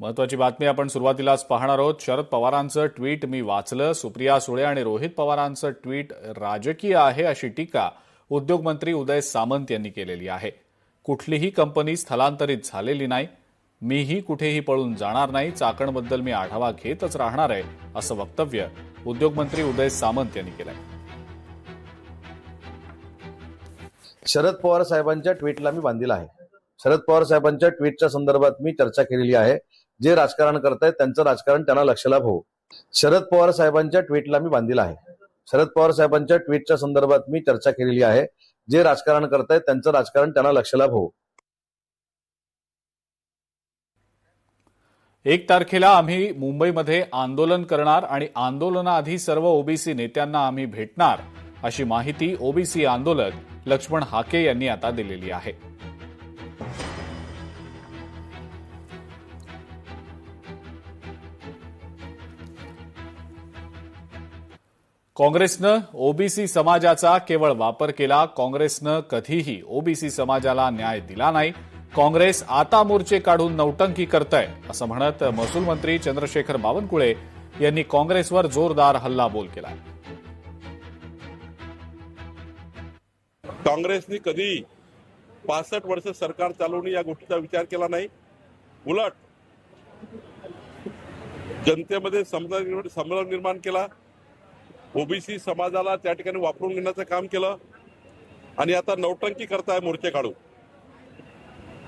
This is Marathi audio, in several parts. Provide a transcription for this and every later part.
महत्वाची बातमी आपण सुरुवातीलाच पाहणार आहोत. शरद पवारांचं ट्विट मी वाचलं. सुप्रिया सुळे आणि रोहित पवारांचं ट्विट राजकीय आहे अशी टीका उद्योगमंत्री उदय सामंत यांनी केलेली आहे. कुठलीही कंपनी स्थलांतरित झालेली नाही. मीही कुठेही पळून जाणार नाही. चाकणबद्दल मी आढावा घेतच राहणार आहे असं वक्तव्य उद्योगमंत्री उदय सामंत यांनी केलंय. शरद पवार साहेबांच्या ट्विटला मी बांधील आहे. शरद पवार साहेबांच्या ट्विटच्या संदर्भात मी चर्चा केलेली आहे. जे राजकारण करतायत त्यांचं राजकारण त्यांना लक्षलाभ हो. शरद पवार साहेबांच्या ट्विटला मी बांधील आहे. शरद पवार साहेबांच्या ट्विटच्या संदर्भात मी चर्चा केलेली आहे. जे राजकारण करतायत त्यांचं राजकारण त्यांना लक्षलाभ हो. 1 तारखेला आम्ही मुंबईमध्ये आंदोलन करणार आणि आंदोलनाआधी सर्व ओबीसी नेत्यांना आम्ही भेटणार अशी माहिती ओबीसी आंदोलक लक्ष्मण हाके यांनी आता दिलेली आहे. काँग्रेसनं ओबीसी समाजाचा केवळ वापर केला. काँग्रेसनं कधीही ओबीसी समाजाला न्याय दिला नाही. काँग्रेस आता मोर्चे काढून नौटंकी करतंय असं म्हणत महसूल मंत्री चंद्रशेखर बावनकुळे यांनी काँग्रेसवर जोरदार हल्लाबोल केला. काँग्रेसने कधी 65 वर्ष सरकार चालवणे या गोष्टीचा विचार केला नाही. उलट जनतेमध्ये संभ्रम निर्माण केला. ओबीसी समाजाला त्या ठिकाणी वापरून घेण्याचं काम केलं आणि आता नौटंकी करताय मोर्चे काढून.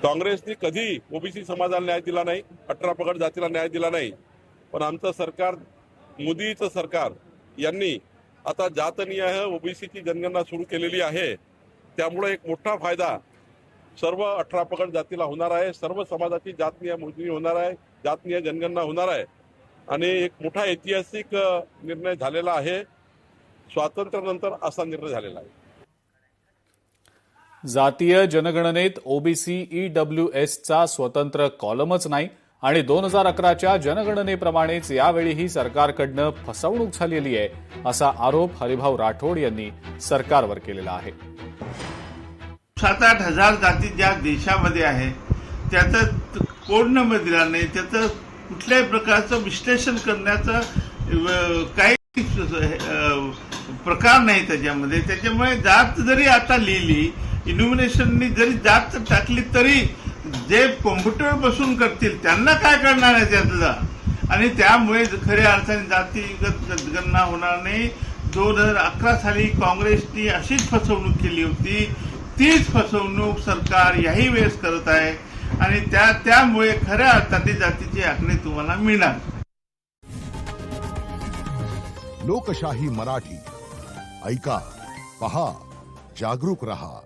काँग्रेसने कधी ओबीसी समाजाला न्याय दिला नाही. 18 पगड जातीला न्याय दिला नाही. पण आमचं सरकार, मोदीचं सरकार यांनी आता जातनिहाय ओबीसीची जनगणना सुरू केलेली आहे. त्यामुळे एक मोठा फायदा सर्व 18 पगड जातीला होणार आहे. सर्व समाजाची जातनिहाय मोजणी होणार आहे. जातनिहाय जनगणना होणार आहे आणि एक मोठा ऐतिहासिक निर्णय झालेला आहे. स्वातंत्र्यानंतर असा निर्णय झालेला आहे. जातीय जनगणनेत ओबीसी ईडब्ल्यूएसचा स्वतंत्र कॉलमच नाही आणि 2011च्या जनगणनेप्रमाणेच यावेळीही सरकारकडनं फसवणूक झालेली आहे असा आरोप हरिभाऊ राठोड यांनी सरकारवर केलेला आहे. 7-8 हजार जाती ज्या देशामध्ये आहे त्याचं कोड नंबर दिला नाही. त्याचं कुठल्याही प्रकारचं विश्लेषण करण्याचं काही प्रकार नाही त्याच्यामध्ये. त्याच्यामुळे जात जरी आता लिहिली, इन्युमिनेशननी जरी जात टाकली तरी जे कॉम्प्युटर बसून करतील त्यांना काय करणार आहे त्यातलं. आणि त्यामुळे खऱ्या अर्थाने जातीगत गणना होणार नाही. 2011 साली काँग्रेसनी अशीच फसवणूक केली होती. तीच फसवणूक सरकार याही वेळेस करत आहे आणि त्यामुळे खऱ्या अर्थाने जातीची आखणी तुम्हाला मिळणार. लोकशाही मराठी ऐका, पहा, जागरूक रहा.